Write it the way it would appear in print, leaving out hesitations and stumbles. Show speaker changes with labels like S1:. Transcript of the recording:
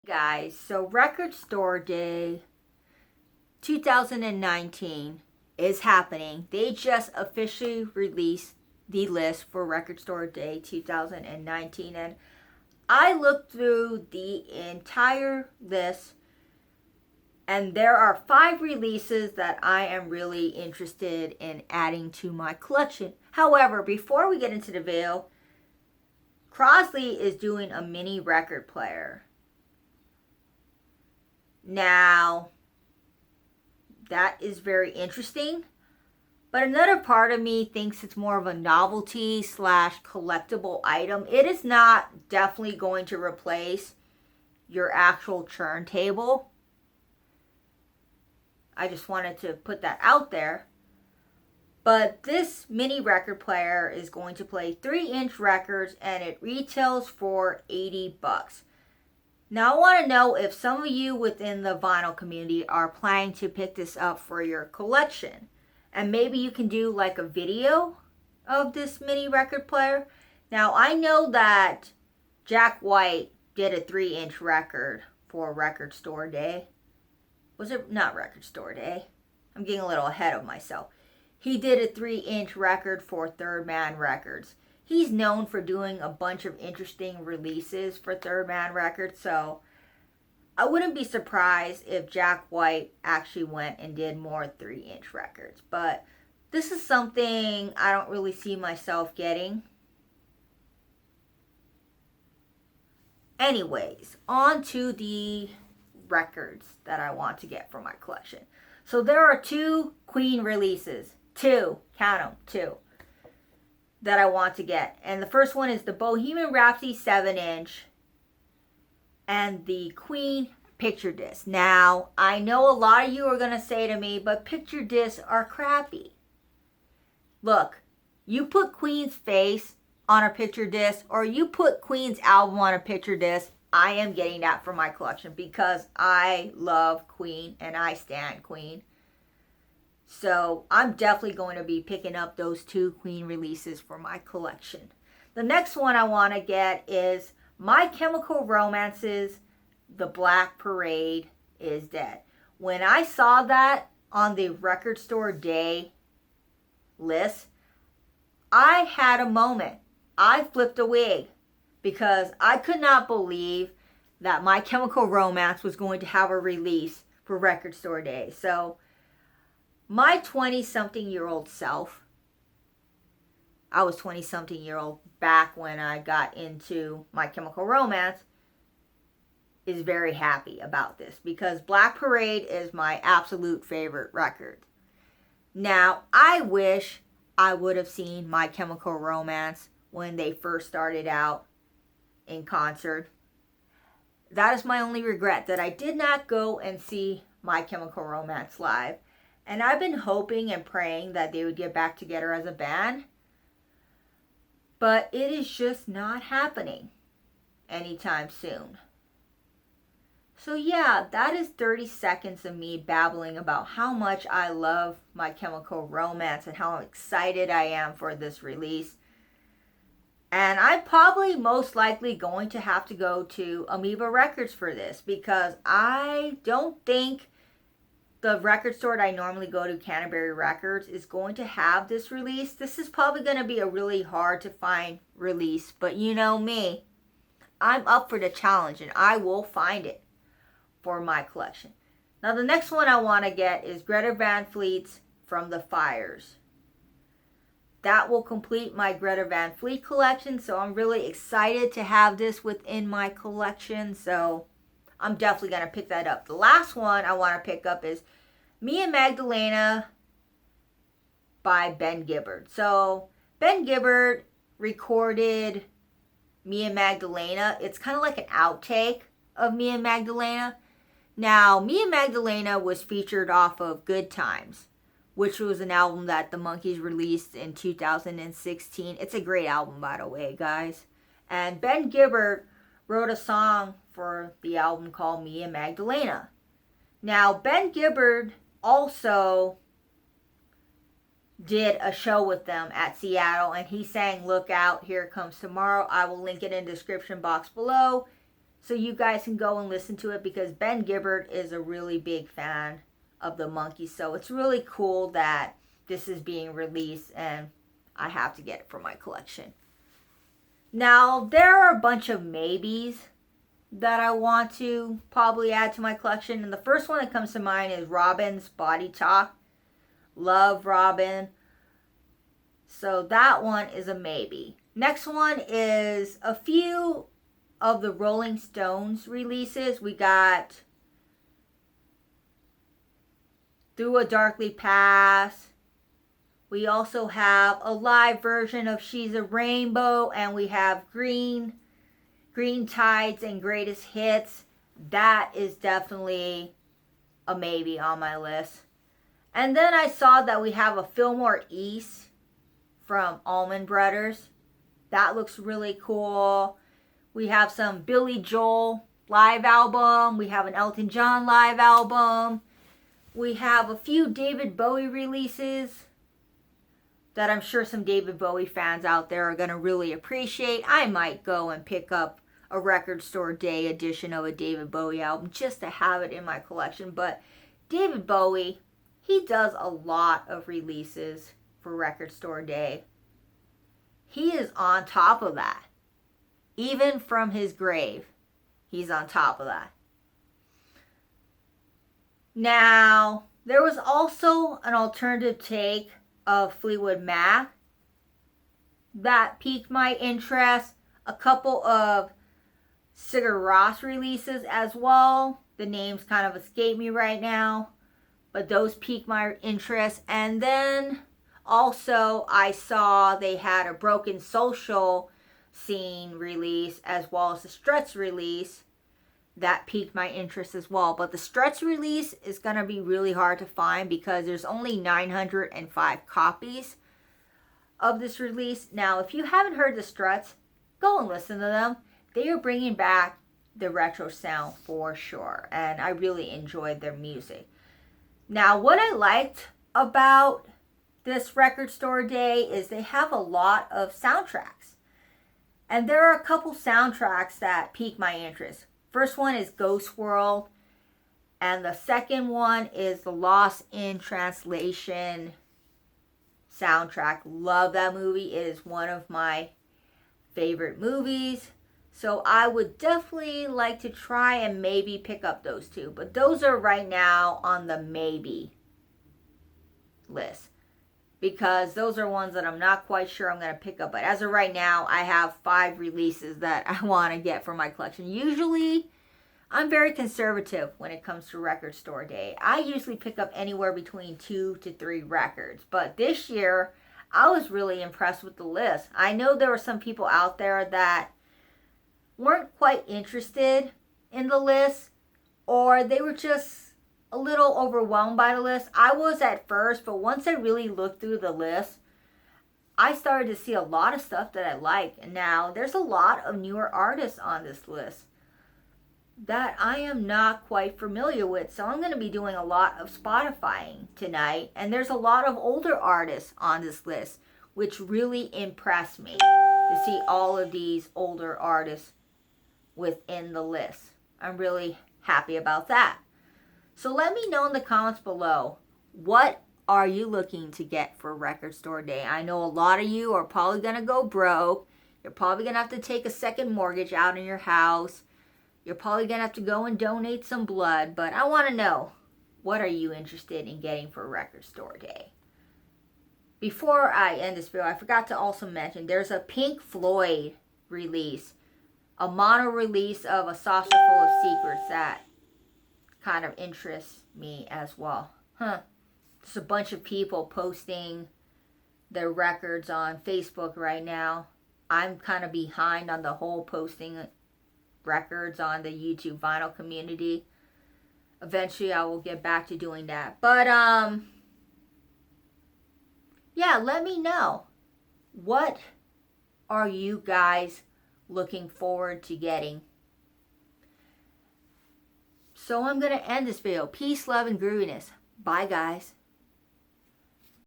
S1: Guys, so Record Store Day 2019 is happening. They just officially released the list for Record Store Day 2019, and I looked through the entire list, and there are 5 releases that I am really interested in adding to my collection. However, before we get into the video, Crosley is doing a mini record player. Now, that is very interesting, but another part of me thinks it's more of a novelty slash collectible item. It is not definitely going to replace your actual turntable. I just wanted to put that out there. But this mini record player is going to play 3-inch records, and it retails for $80. Now I want to know if some of you within the vinyl community are planning to pick this up for your collection. And maybe you can do like a video of this mini record player. Now I know that Jack White did a 3-inch record for Record Store Day. Was it not Record Store Day? I'm getting a little ahead of myself. He did a 3-inch record for Third Man Records. He's known for doing a bunch of interesting releases for Third Man Records, so I wouldn't be surprised if Jack White actually went and did more 3-inch records. But this is something I don't really see myself getting. Anyways, on to the records that I want to get for my collection. So there are 2 Queen releases. 2, count them, 2. That I want to get. And the first one is the Bohemian Rhapsody 7-inch and the Queen picture disc. Now, I know a lot of you are going to say to me, but picture discs are crappy. Look, you put Queen's face on a picture disc, or you put Queen's album on a picture disc, I am getting that for my collection because I love Queen and I stan Queen. So I'm definitely going to be picking up those 2 Queen releases for my collection. The next one I want to get is My Chemical Romance's The Black Parade is Dead. When I saw that on the Record Store Day list, I had a moment. I flipped a wig because I could not believe that My Chemical Romance was going to have a release for Record Store Day. So my 20-something-year-old self, I was 20-something-year-old back when I got into My Chemical Romance, is very happy about this because Black Parade is my absolute favorite record. Now, I wish I would have seen My Chemical Romance when they first started out in concert. That is my only regret, that I did not go and see My Chemical Romance live. And I've been hoping and praying that they would get back together as a band. But it is just not happening anytime soon. So yeah, that is 30 seconds of me babbling about how much I love My Chemical Romance and how excited I am for this release. And I'm probably most likely going to have to go to Amoeba Records for this because I don't think the record store that I normally go to, Canterbury Records, is going to have this release. This is probably going to be a really hard to find release, but you know me, I'm up for the challenge and I will find it for my collection. Now the next one I want to get is Greta Van Fleet's From the Fires. That will complete my Greta Van Fleet collection, so I'm really excited to have this within my collection, so I'm definitely going to pick that up. The last one I want to pick up is Me and Magdalena by Ben Gibbard. So Ben Gibbard recorded Me and Magdalena. It's kind of like an outtake of Me and Magdalena. Now, Me and Magdalena was featured off of Good Times, which was an album that the Monkees released in 2016. It's a great album, by the way, guys. And Ben Gibbard wrote a song for the album called Me and Magdalena. Now, Ben Gibbard also did a show with them at Seattle, and he sang Look Out, Here Comes Tomorrow. I will link it in the description box below So you guys can go and listen to it because Ben Gibbard is a really big fan of the Monkees. So it's really cool that this is being released and I have to get it for my collection. Now, there are a bunch of maybes that I want to probably add to my collection. And the first one that comes to mind is Robin's Body Talk. Love Robin. So that one is a maybe. Next one is a few of the Rolling Stones releases. We got Through a Darkly Past. We also have a live version of She's a Rainbow, and we have Green Tides and Greatest Hits. That is definitely a maybe on my list. And then I saw that we have a Fillmore East from Allman Brothers. That looks really cool. We have some Billy Joel live album. We have an Elton John live album. We have a few David Bowie releases that I'm sure some David Bowie fans out there are going to really appreciate. I might go and pick up a Record Store Day edition of a David Bowie album just to have it in my collection. But David Bowie, he does a lot of releases for Record Store Day. He is on top of that. Even from his grave, he's on top of that. Now, there was also an alternative take of Fleetwood Mac that piqued my interest. A couple of Sigur Rós releases as well. The names kind of escape me right now, but those piqued my interest. And then also I saw they had a Broken Social Scene release as well as the Struts release. That piqued my interest as well. But the Struts release is going to be really hard to find because there's only 905 copies of this release. Now, if you haven't heard the Struts, go and listen to them. They are bringing back the retro sound for sure. And I really enjoyed their music. Now, what I liked about this Record Store Day is they have a lot of soundtracks. And there are a couple soundtracks that pique my interest. First one is Ghost World, and the second one is the Lost in Translation soundtrack. Love that movie. It is one of my favorite movies. So I would definitely like to try and maybe pick up those two. But those are right now on the maybe list. Because those are ones that I'm not quite sure I'm going to pick up. But as of right now, I have 5 releases that I want to get for my collection. Usually, I'm very conservative when it comes to Record Store Day. I usually pick up anywhere between 2 to 3 records. But this year, I was really impressed with the list. I know there were some people out there that weren't quite interested in the list, or they were just a little overwhelmed by the list. I was at first, but once I really looked through the list, I started to see a lot of stuff that I like. And now there's a lot of newer artists on this list that I am not quite familiar with. So I'm going to be doing a lot of Spotifying tonight. And there's a lot of older artists on this list, which really impressed me to see all of these older artists within the list. I'm really happy about that. So let me know in the comments below, what are you looking to get for Record Store Day? I know a lot of you are probably going to go broke. You're probably going to have to take a second mortgage out in your house. You're probably going to have to go and donate some blood. But I want to know, what are you interested in getting for Record Store Day? Before I end this video, I forgot to also mention, there's a Pink Floyd release. A mono release of A Saucer Full of Secrets that kind of interests me as well. There's a bunch of people posting their records on Facebook right now. I'm kind of behind on the whole posting records on the YouTube vinyl community. Eventually I will get back to doing that. But yeah, let me know, what are you guys looking forward to getting? So I'm going to end this video. Peace, love, and grooviness. Bye, guys.